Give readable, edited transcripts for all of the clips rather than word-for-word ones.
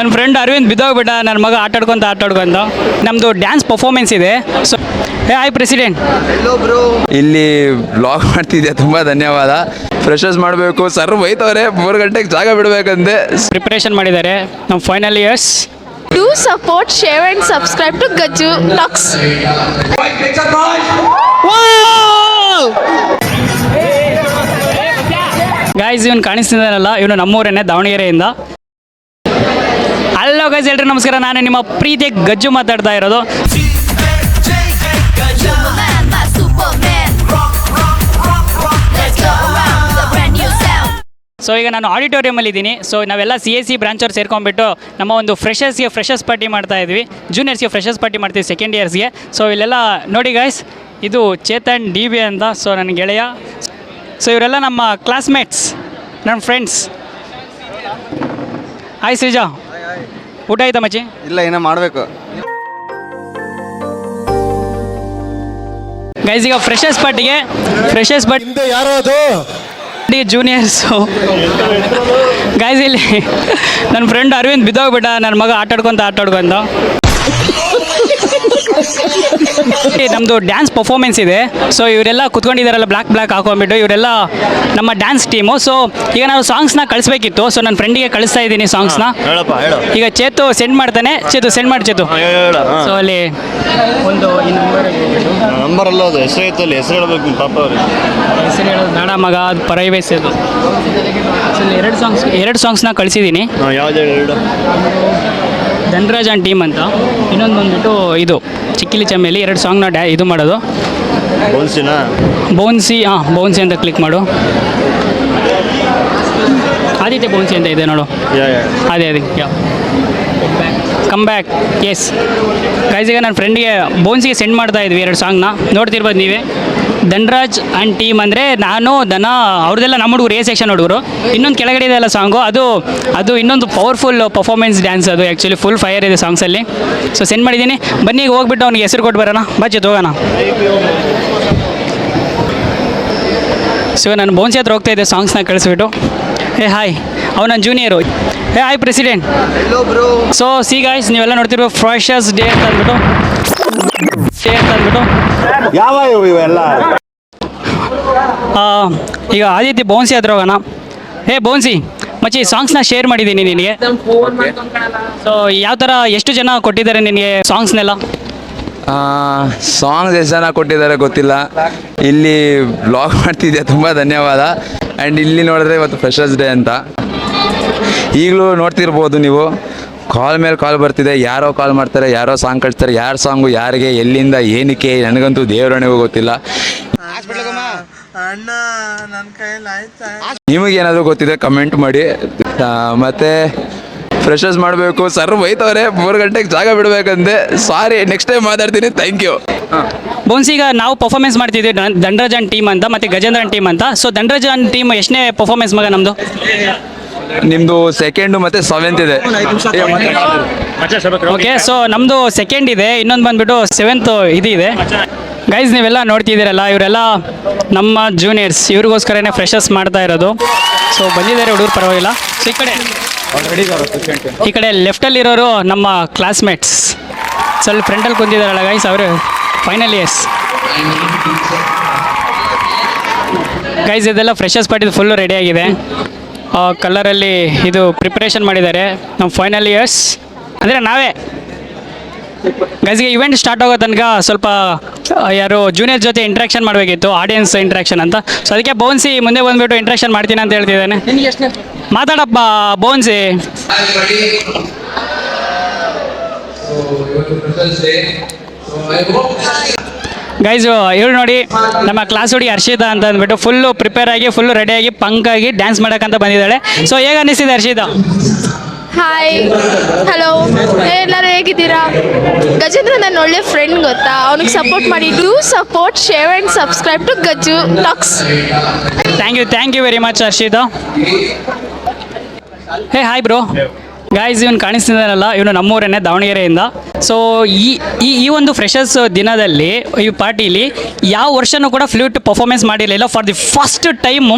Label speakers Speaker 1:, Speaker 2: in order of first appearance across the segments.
Speaker 1: ನನ್ನ ಫ್ರೆಂಡ್ ಅರವಿಂದ್ ಬಿದ್ದೋಗ್ಬಿಟ್ಟ, ನನ್ನ ಮಗ ಆಟಾಡ್ಕೊಂತ ನಮ್ಮದು ಡ್ಯಾನ್ಸ್ ಪರ್ಫಾರ್ಮೆನ್ಸ್ ಇದೆ. So hi president.
Speaker 2: ಇಲ್ಲಿ ಬ್ಲಾಗ್ ಮಾಡ್ತಿದ್ದೆ, ತುಂಬ ಧನ್ಯವಾದ. ಫ್ರೆಶರ್ಸ್ ಮಾಡಬೇಕು ಸರ್ ಬೈತವ್ರೆ, 3 ಗಂಟೆಗೆ ಜಾಗ ಬಿಡಬೇಕಂತೆ.
Speaker 1: ಪ್ರಿಪ್ರೇಷನ್ ಮಾಡಿದ್ದಾರೆ ನಮ್ಮ final years.
Speaker 3: Do support, share and subscribe to Gaju Talks.
Speaker 1: Guys ಇವನು ಕಾಣಿಸ್ತಿದ್ದಾನಲ್ಲ, ಇವನು ನಮ್ಮೂರೇನೆ, ದಾವಣಗೆರೆಯಿಂದ. ಹಲೋ ಗೈಸ್, ಎಲ್ರು ನಮಸ್ಕಾರ. ನಾನು ನಿಮ್ಮ ಪ್ರೀತಿಯ ಗಜ್ಜು ಮಾತಾಡ್ತಾ ಇರೋದು. ಸೊ ಈಗ ನಾನು ಆಡಿಟೋರಿಯಮಲ್ಲಿ ಇದ್ದೀನಿ. ಸೊ ನಾವೆಲ್ಲ CSC ಬ್ರಾಂಚ್ ಅವ್ರು ಸೇರ್ಕೊಂಡ್ಬಿಟ್ಟು ನಮ್ಮ ಒಂದು ಫ್ರೆಶರ್ಸ್ ಪಾರ್ಟಿ ಮಾಡ್ತಾ ಇದ್ವಿ. ಜೂನಿಯರ್ಸ್ಗೆ ಫ್ರೆಶರ್ಸ್ ಪಾರ್ಟಿ ಮಾಡ್ತೀವಿ, ಸೆಕೆಂಡ್ ಇಯರ್ಸ್ಗೆ. ಸೊ ಇಲ್ಲೆಲ್ಲ ನೋಡಿ ಗೈಸ್, ಇದು ಚೇತನ್ DB ಅಂತ, ಸೊ ನನ್ನ ಗೆಳೆಯ. ಸೊ ಇವರೆಲ್ಲ ನಮ್ಮ ಕ್ಲಾಸ್ಮೇಟ್ಸ್, ನನ್ನ ಫ್ರೆಂಡ್ಸ್. ಹಾಯ್ ಶ್ರೀಜಾ, ಊಟ ಆಯ್ತಾ ಮಚ್ಚಿ?
Speaker 2: ಇಲ್ಲ, ಏನೋ ಮಾಡಬೇಕು.
Speaker 1: ಗೈಸ್ ಈಗ ಫ್ರೆಶರ್ಸ್ ಪಾರ್ಟಿ
Speaker 4: ಯಾರೋ ಅದು
Speaker 1: ಜೂನಿಯರ್ಸು. ಗೈಸ್ ಇಲ್ಲಿ ನನ್ನ ಫ್ರೆಂಡ್ ಅರವಿಂದ್ ಬಿದ್ದೋಗ್ಬಿಟ್ಟ, ನನ್ನ ಮಗ ಆಟಾಡ್ಕೊಂತ ನಮ್ಮದು ಡ್ಯಾನ್ಸ್ ಪರ್ಫಾರ್ಮೆನ್ಸ್ ಇದೆ. ಸೊ ಇವರೆಲ್ಲ ಕುತ್ಕೊಂಡಿದ್ದಾರಲ್ಲ, ಬ್ಲ್ಯಾಕ್ ಹಾಕೊಂಡ್ಬಿಟ್ಟು, ಇವರೆಲ್ಲ ನಮ್ಮ ಡ್ಯಾನ್ಸ್ ಟೀಮು. ಸೊ ಈಗ ನಾವು ಸಾಂಗ್ಸ್ನ ಕಳಿಸ್ಬೇಕಿತ್ತು. ಸೊ ನನ್ನ ಫ್ರೆಂಡಿಗೆ ಕಳಿಸ್ತಾ ಇದ್ದೀನಿ ಸಾಂಗ್ಸ್ನ. ಈಗ ಚೇತು ಸೆಂಡ್ ಮಾಡ್ತಾನೆ. ಸೆಂಡ್ ಮಾಡಿ ಚೇತು. ಸೊ ಅಲ್ಲಿ ಒಂದು ಈ
Speaker 4: ನಂಬರ್ ಅಲ್ಲ, ಅದು ಹೆಸರು ಐತಲ್ಲಿ, ಹೆಸರು ಹೇಳ್ಬೇಕು ಪಾಪ ಅವ್ರಿಗೆ.
Speaker 1: ಹೆಸರು ಹೇಳೋದು ಬೇಡ ಮಗ, ಅದು ಪ್ರೈವೇಸಿ ಅದು. ಸೊ ಎರಡು ಸಾಂಗ್ಸ್ನ ಕಳಿಸಿದ್ದೀನಿ.
Speaker 4: ಯಾವ್ದು ಹೇಳು.
Speaker 1: ಧನ್ರಾಜ್ ಆ್ಯಂಡ್ ಟೀಮ್ ಅಂತ, ಇನ್ನೊಂದು ಬಂದುಬಿಟ್ಟು ಇದು ಚಿಕ್ಕಿಲಿ ಚಮ್ಮೇಲಿ. 2 ಸಾಂಗ್ನ ಇದು ಮಾಡೋದು. ಬೌನ್ಸಿ ಅಂತ ಕ್ಲಿಕ್ ಮಾಡು. ಆದಿತ್ಯ ಬೌನ್ಸಿ ಅಂತ ಇದೆ ನೋಡು. ಅದೇ ಕಮ್ ಬ್ಯಾಕ್. ಎಸ್ ಗೈಸ್, ಈಗ ನನ್ನ ಫ್ರೆಂಡಿಗೆ ಬೌನ್ಸಿಗೆ ಸೆಂಡ್ ಮಾಡ್ತಾ ಇದ್ವಿ 2 ಸಾಂಗ್ನ. ನೋಡ್ತಿರ್ಬೋದು ನೀವೇ. ಧನ್ರಾಜ್ ಆ್ಯಂಡ್ ಟೀಮ್ ಅಂದರೆ ನಾನು, ದನ, ಅವ್ರದ್ದೆಲ್ಲ ನಮ್ಮ ಹುಡುಗರು, A ಸೆಕ್ಷನ್ ಹುಡುಗರು. ಇನ್ನೊಂದು ಕೆಳಗಡೆ ಇದೆಲ್ಲ ಸಾಂಗು, ಅದು ಇನ್ನೊಂದು ಪವರ್ಫುಲ್ ಪರ್ಫಾರ್ಮೆನ್ಸ್ ಡ್ಯಾನ್ಸ್. ಅದು ಆ್ಯಕ್ಚುಲಿ ಫುಲ್ ಫೈರ್ ಇದೆ ಸಾಂಗ್ಸಲ್ಲಿ. ಸೊ ಸೆಂಡ್ ಮಾಡಿದ್ದೀನಿ. ಬನ್ನಿ ಈಗ ಹೋಗ್ಬಿಟ್ಟು ಅವ್ನಿಗೆ ಹೆಸರು ಕೊಟ್ಟು ಬರೋಣ. ಬಾಚೆ ಹೋಗೋಣ. ಸೊ ನಾನು ಬೌನ್ಸಿ ಹತ್ರ ಹೋಗ್ತಾ ಇದ್ದೆ ಸಾಂಗ್ಸ್ನ ಕಳಿಸ್ಬಿಟ್ಟು. ಹಾಯ್, ಅವ್ನು ನನ್ನ junior. Hi president. So C guys, ನೀವೆಲ್ಲ ನೋಡ್ತಿರೋ ಫ್ರೆಶರ್ಸ್ ಡೇ ಅಂತ ಅಂದ್ಬಿಟ್ಟು
Speaker 4: ಯಾವ ಇವೆಲ್ಲ.
Speaker 1: ಈಗ ಆದಿತ್ಯ ಬೌನ್ಸಿ ಹತ್ರ ಹೋಗೋಣ. ಬೌನ್ಸಿ ಮಚ್ಚಿ, ಸಾಂಗ್ಸ್ನ ಶೇರ್ ಮಾಡಿದ್ದೀನಿ ನಿನಗೆ. ಸೊ ಯಾವ ಥರ, ಎಷ್ಟು ಜನ ಕೊಟ್ಟಿದ್ದಾರೆ ನಿನಗೆ ಸಾಂಗ್ಸ್ನೆಲ್ಲ?
Speaker 2: ಸಾಂಗ್ಸ್ ಎಷ್ಟು ಜನ ಕೊಟ್ಟಿದ್ದಾರೆ ಗೊತ್ತಿಲ್ಲ. ಇಲ್ಲಿ ಬ್ಲಾಗ್ ಮಾಡ್ತಿದ್ದೆ, ತುಂಬ ಧನ್ಯವಾದ. ಆ್ಯಂಡ್ ಇಲ್ಲಿ ನೋಡಿದ್ರೆ ಇವತ್ತು ಫ್ರೆಶರ್ಸ್ ಡೇ ಅಂತ. ಈಗಲೂ ನೋಡ್ತಿರ್ಬೋದು ನೀವು, ಕಾಲ್ ಮೇಲೆ ಕಾಲ್ ಬರ್ತಿದೆ. ಯಾರೋ ಕಾಲ್ ಮಾಡ್ತಾರೆ, ಯಾರೋ ಸಾಂಗ್ ಕಳಿಸ್ತಾರೆ. ಯಾರ ಸಾಂಗು ಯಾರಿಗೆ, ಎಲ್ಲಿಂದ, ಏನಕ್ಕೆ, ನನಗಂತೂ ದೇವರಣೆಗೂ ಗೊತ್ತಿಲ್ಲ. ನಿಮಗೇನಾದರೂ ಗೊತ್ತಿದೆ ಕಮೆಂಟ್ ಮಾಡಿ. ಮತ್ತು ಫ್ರೆಶರ್ಸ್ ಮಾಡಬೇಕು ಸರ್ ಬೈತವ್ರೆ, 3 ಗಂಟೆಗೆ ಜಾಗ ಬಿಡಬೇಕಂತೆ. ಸಾರಿ, ನೆಕ್ಸ್ಟ್ ಟೈಮ್ ಮಾತಾಡ್ತೀನಿ. Thank you.
Speaker 1: ಬೌನ್ಸಿ, ಈಗ ನಾವು ಪರ್ಫಾರ್ಮೆನ್ಸ್ ಮಾಡ್ತಿದ್ವಿ ಧನ್ರಾಜ್ ಆ್ಯಂಡ್ ಟೀಮ್ ಅಂತ, ಮತ್ತು ಗಜೇಂದ್ರ ಆ್ಯಂಡ್ ಟೀಮ್ ಅಂತ. ಸೊ ಧನ್ರಾಜ್ ಆ್ಯಂಡ್ ಟೀಮ್ ಎಷ್ಟನೇ ಪರ್ಫಾರ್ಮೆನ್ಸ್ ಮಗ ನಮ್ಮದು?
Speaker 2: ನಿಮ್ಮದು 2nd ಮತ್ತು 7th ಇದೆ.
Speaker 1: ಓಕೆ, ಸೊ ನಮ್ಮದು 2nd ಇದೆ, ಇನ್ನೊಂದು ಬಂದುಬಿಟ್ಟು 7th ಇದೆ. ಗೈಸ್ ನೀವೆಲ್ಲ ನೋಡ್ತಿದ್ದೀರಲ್ಲ, ಇವರೆಲ್ಲ ನಮ್ಮ ಜೂನಿಯರ್ಸ್. ಇವ್ರಿಗೋಸ್ಕರನೇ ಫ್ರೆಶರ್ಸ್ ಮಾಡ್ತಾ ಇರೋದು. ಸೊ ಬಂದಿದ್ದಾರೆ ಹುಡುಗರು, ಪರವಾಗಿಲ್ಲ. ಸೊ ಈ ಕಡೆ ಲೆಫ್ಟಲ್ಲಿರೋರು ನಮ್ಮ ಕ್ಲಾಸ್ಮೇಟ್ಸ್. ಸ್ವಲ್ಪ ಫ್ರಂಟಲ್ಲಿ ಕುಂತಿದ್ದಾರಲ್ಲ ಗೈಸ್, ಅವರು ಫೈನಲ್ ಇಯರ್ಸ್. ಗೈಸ್ ಇದೆಲ್ಲ ಫ್ರೆಶರ್ಸ್ ಪಾರ್ಟಿದು ಫುಲ್ಲು ರೆಡಿಯಾಗಿದೆ. ಕಲರಲ್ಲಿ ಇದು ಪ್ರಿಪ್ರೇಷನ್ ಮಾಡಿದ್ದಾರೆ ನಮ್ಮ ಫೈನಲ್ ಇಯರ್ಸ್. ಅಂದರೆ ನಾವೇ ಗೈಸ್ಗೆ ಇವೆಂಟ್ ಸ್ಟಾರ್ಟ್ ಆಗೋ ತನಕ ಸ್ವಲ್ಪ ಯಾರು ಜೂನಿಯರ್ ಜೊತೆ ಇಂಟ್ರಾಕ್ಷನ್ ಮಾಡಬೇಕಿತ್ತು, ಆಡಿಯನ್ಸ್ ಇಂಟ್ರಾಕ್ಷನ್ ಅಂತ. ಸೊ ಅದಕ್ಕೆ ಬೌನ್ಸಿ ಮುಂದೆ ಬಂದುಬಿಟ್ಟು ಇಂಟ್ರಾಕ್ಷನ್ ಮಾಡ್ತೀನಿ ಅಂತ ಹೇಳ್ತಿದ್ದಾನೆ. ಮಾತಾಡಪ್ಪ ಬೌನ್ಸಿ. ಗೈಸ್ ಇವ್ರು ನೋಡಿ, ನಮ್ಮ ಕ್ಲಾಸ್ ಹುಡುಗಿ ಹರ್ಷಿತಾ ಅಂತ ಅಂದ್ಬಿಟ್ಟು ಫುಲ್ಲು ಪ್ರಿಪೇರ್ ಆಗಿ, ಫುಲ್ಲು ರೆಡಿಯಾಗಿ, ಪಂಕಾಗಿ ಡ್ಯಾನ್ಸ್ ಮಾಡೋಕ್ಕಂತ ಬಂದಿದ್ದಾಳೆ. ಸೊ ಹೇಗೆ ಅನ್ನಿಸ್ತಿದೆ ಹರ್ಷಿತಾ?
Speaker 3: ಹಾಯ್, ಹಲೋ, ಎಲ್ಲರೂ ಹೇಗಿದ್ದೀರಾ? ಗಜೇಂದ್ರ ನನ್ನ ಒಳ್ಳೆ ಫ್ರೆಂಡ್ ಗೊತ್ತಾ, ಅವ್ನಿಗೆ ಸಪೋರ್ಟ್ ಮಾಡಿ. Do support, share and subscribe to Gajju talks.
Speaker 1: Thank you very much Harshitha. Hi bro. Guys ಇವನು ಕಾಣಿಸ್ತಿದ್ದಾನಲ್ಲ ಇವನು ನಮ್ಮೂರನ್ನೇ ದಾವಣಗೆರೆಯಿಂದ. ಸೊ ಈ ಒಂದು ಫ್ರೆಶರ್ಸ್ ದಿನದಲ್ಲಿ ಈ ಪಾರ್ಟಿಲಿ ಯಾವ ವರ್ಷನೂ ಕೂಡ ಫ್ಲೂಟ್ ಪರ್ಫಾರ್ಮೆನ್ಸ್ ಮಾಡಿರಲಿಲ್ಲ. ಫಾರ್ ದಿ ಫಸ್ಟ್ ಟೈಮು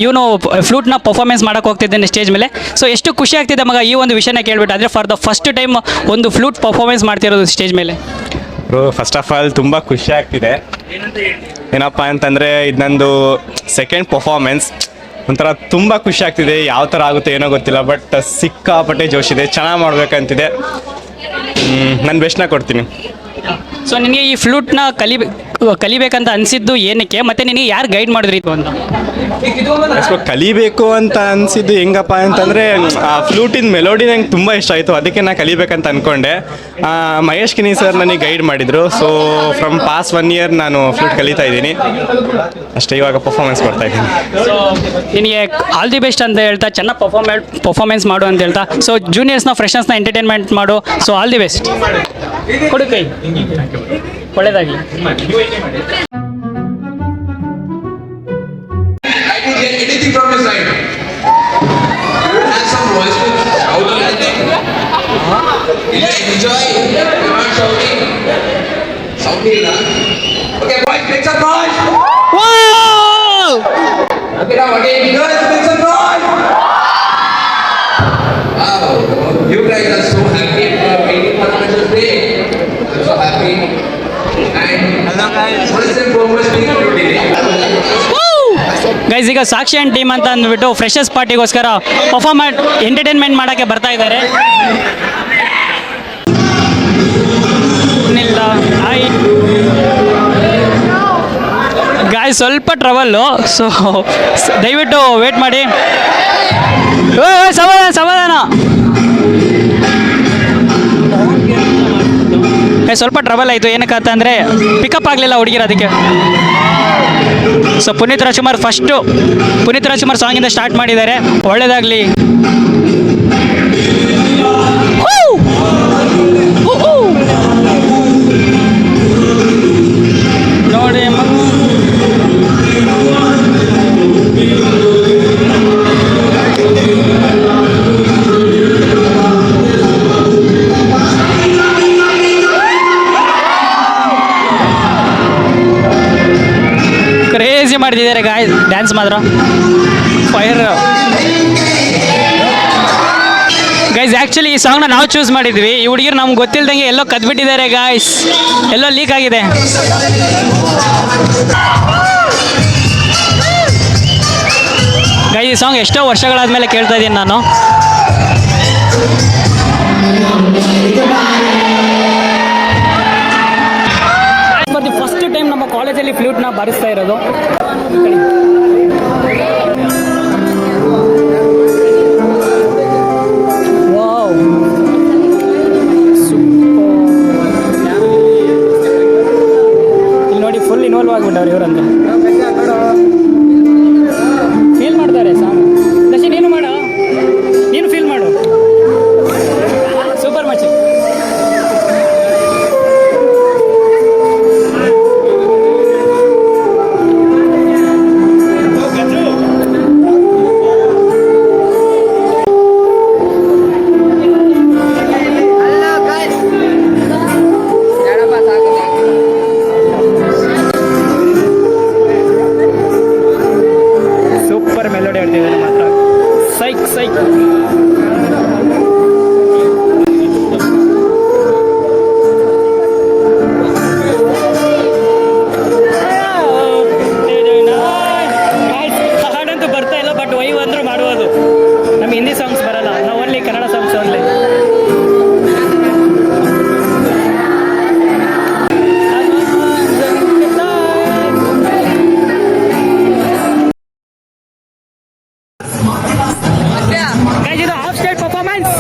Speaker 1: ಇವನು ಫ್ಲೂಟ್ನ ಪರ್ಫಾರ್ಮೆನ್ಸ್ ಮಾಡೋಕೆ ಹೋಗ್ತಿದ್ದಾನೆ ಸ್ಟೇಜ್ ಮೇಲೆ. ಸೊ ಎಷ್ಟು ಖುಷಿ ಆಗ್ತಿದೆ ಮಗ ಈ ಒಂದು ವಿಷಯನ ಕೇಳ್ಬಿಟ್ಟು. ಆದರೆ ಫಾರ್ ದ ಫಸ್ಟ್ ಟೈಮ್ ಒಂದು ಫ್ಲೂಟ್ ಪರ್ಫಾರ್ಮೆನ್ಸ್ ಮಾಡ್ತಿರೋದು ಸ್ಟೇಜ್ ಮೇಲೆ.
Speaker 5: ಫಸ್ಟ್ ಆಫ್ ಆಲ್ ತುಂಬ ಖುಷಿ ಆಗ್ತಿದೆ. ಏನಪ್ಪ ಅಂತಂದರೆ ಇದು ನಂದು ಸೆಕೆಂಡ್ ಪರ್ಫಾರ್ಮೆನ್ಸ್. ಒಂಥರ ತುಂಬ ಖುಷಿ ಆಗ್ತಿದೆ. ಯಾವ ಥರ ಆಗುತ್ತೆ ಏನೋ ಗೊತ್ತಿಲ್ಲ, ಬಟ್ ಸಿಕ್ಕಾಪಟ್ಟೆ ಜೋಶಿದೆ. ಚೆನ್ನಾಗಿ ಮಾಡ್ಬೇಕಂತಿದೆ. ನಾನು ಬೆಸ್ಟ್ನ ಕೊಡ್ತೀನಿ.
Speaker 1: ಸೊ ನಿನಗೆ ಈ ಫ್ಲೂಟ್ನ ಕಲಿಬೇಕಂತ ಅನಿಸಿದ್ದು ಏನಕ್ಕೆ, ಮತ್ತು ನಿನಗೆ ಯಾರು ಗೈಡ್ ಮಾಡಿದ್ರಿ ಇದು ಅಂತ?
Speaker 5: ಕಲಿಬೇಕು ಅಂತ ಅನಿಸಿದ್ದು ಹೆಂಗಪ್ಪ ಅಂತಂದರೆ ಆ ಫ್ಲೂಟಿನ ಮೆಲೋಡಿ ನಂಗೆ ತುಂಬ ಇಷ್ಟ ಆಯಿತು. ಅದಕ್ಕೆ ನಾನು ಕಲಿಬೇಕಂತ ಅಂದ್ಕೊಂಡೆ. ಮಹೇಶ್ ಕಿನಿ ಸರ್ ನನಗೆ ಗೈಡ್ ಮಾಡಿದರು. ಸೊ ಫ್ರಮ್ ಪಾಸ್ಟ್ 1 year ನಾನು ಫ್ಲೂಟ್ ಕಲಿತಾ ಇದ್ದೀನಿ ಅಷ್ಟೇ. ಇವಾಗ ಪರ್ಫಾರ್ಮೆನ್ಸ್ ಕೊಡ್ತಾ ಇದ್ದೀನಿ.
Speaker 1: ಸೊ ನಿನಗೆ ಆಲ್ ದಿ ಬೆಸ್ಟ್ ಅಂತ ಹೇಳ್ತಾ, ಚೆನ್ನಾಗಿ ಪರ್ಫಾರ್ಮೆನ್ಸ್ ಮಾಡು ಅಂತ ಹೇಳ್ತಾ. ಸೊ ಜೂನಿಯರ್ಸ್ನ ಫ್ರೆಶರ್ಸ್ನ ಎಂಟರ್ಟೈನ್ಮೆಂಟ್ ಮಾಡು. So all the best. ಕೊಡು ಕೈ. ಒಳ್ಳೆಯದಾಗಲಿ.
Speaker 6: Anything from your side? You will have some voice to shout or anything? Will you enjoy? You are shouting? Shouting, huh? Okay, boys, make some noise!
Speaker 1: Wow!
Speaker 6: Okay, now again, girls, make some noise! Wow, you guys are so happy for waiting for Freshers' Day. I'm so happy. And hello guys, first and foremost, we need to delay.
Speaker 1: Guys ಈಗ ಸಾಕ್ಷಿ and team ಅಂತ ಅಂದ್ಬಿಟ್ಟು freshers ಪಾರ್ಟಿಗೋಸ್ಕರ entertainment ಮಾಡೋಕ್ಕೆ ಬರ್ತಾ ಇದ್ದಾರೆ. Guys ಸ್ವಲ್ಪ trouble. So ದಯವಿಟ್ಟು wait ಮಾಡಿ. ಸಮಾಧಾನ. ಸ್ವಲ್ಪ ಟ್ರಬಲ್ ಆಯಿತು. ಏನಕ್ಕಂತ ಅಂದರೆ ಪಿಕಪ್ ಆಗಲಿಲ್ಲ ಹುಡುಗಿರು, ಅದಕ್ಕೆ. ಸೊ ಪುನೀತ್ ರಾಜ್ಕುಮಾರ್ ಸಾಂಗಿಂದ ಸ್ಟಾರ್ಟ್ ಮಾಡಿದ್ದಾರೆ. ಒಳ್ಳೆಯದಾಗಲಿ. ನೋಡಿ ಕ್ರೇಜಿ ಮಾಡ್ತಿದ್ದಾರೆ ಗಾಯ್ಸ್. ಡ್ಯಾನ್ಸ್ ಮಾತ್ರ ಫೈರ್. ಗೈಸ್ ಆ್ಯಕ್ಚುಲಿ ಈ ಸಾಂಗ್ನ ನಾವು ಚೂಸ್ ಮಾಡಿದ್ವಿ. ಈ ಹುಡುಗಿರು ನಮ್ಗೆ ಗೊತ್ತಿಲ್ದಂಗೆ ಎಲ್ಲೋ ಕದ್ಬಿಟ್ಟಿದ್ದಾರೆ ಗಾಯ್ಸ್. ಎಲ್ಲೋ ಲೀಕ್ ಆಗಿದೆ. ಗೈಸ್ ಈ ಸಾಂಗ್ ಎಷ್ಟೋ ವರ್ಷಗಳಾದ್ಮೇಲೆ ಕೇಳ್ತಾ ಇದ್ದೀನಿ ನಾನು. ಫಾರ್ ದಿ ಫಸ್ಟ್ ಟೈಮ್ ನಮ್ಮ ಕಾಲೇಜಲ್ಲಿ ಫ್ಲೂಟ್ನ ಬಾರಿಸ್ತಾ ಇರೋದು. ವಾವ್, ಇಲ್ಲಿ ನೋಡಿ ಫುಲ್ ಇನ್ವಾಲ್ವ್ ಆಗಿಬಿಟ್ಟವ್ರು ಇವರಂತ. ಫೀಲ್ ಮಾಡ್ತಾರೆ ಸಾಂಗ್. ದರ್ಶನ್ ನೀನು ಮಾಡು, ನೀನು ಫೀಲ್ ಮಾಡು. Super much. ಸೂಪರ್ ಮೆಲೋಡಿ ಹೇಳ್ತಿದ್ದಾರೆ ಮಾತ್ರ. ಸೈಕ್ ಸೈಕ್. ಹಾಡಂತೂ ಬರ್ತಾ ಇಲ್ಲ, ಬಟ್ ವೈವ್ ಅಂದ್ರೂ ಮಾಡುವುದು. ನಮ್ಗೆ ಹಿಂದಿ ಸಾಂಗ್ಸ್ ಬರಲ್ಲ, ನಾವು ಓನ್ಲಿ ಕನ್ನಡ ಸಾಂಗ್ಸ್ ಓನ್ಲಿ. ಇದು ಆಫ್ ಸ್ಟೇಜ್ ಪರ್ಫಾರ್ಮೆನ್ಸ್.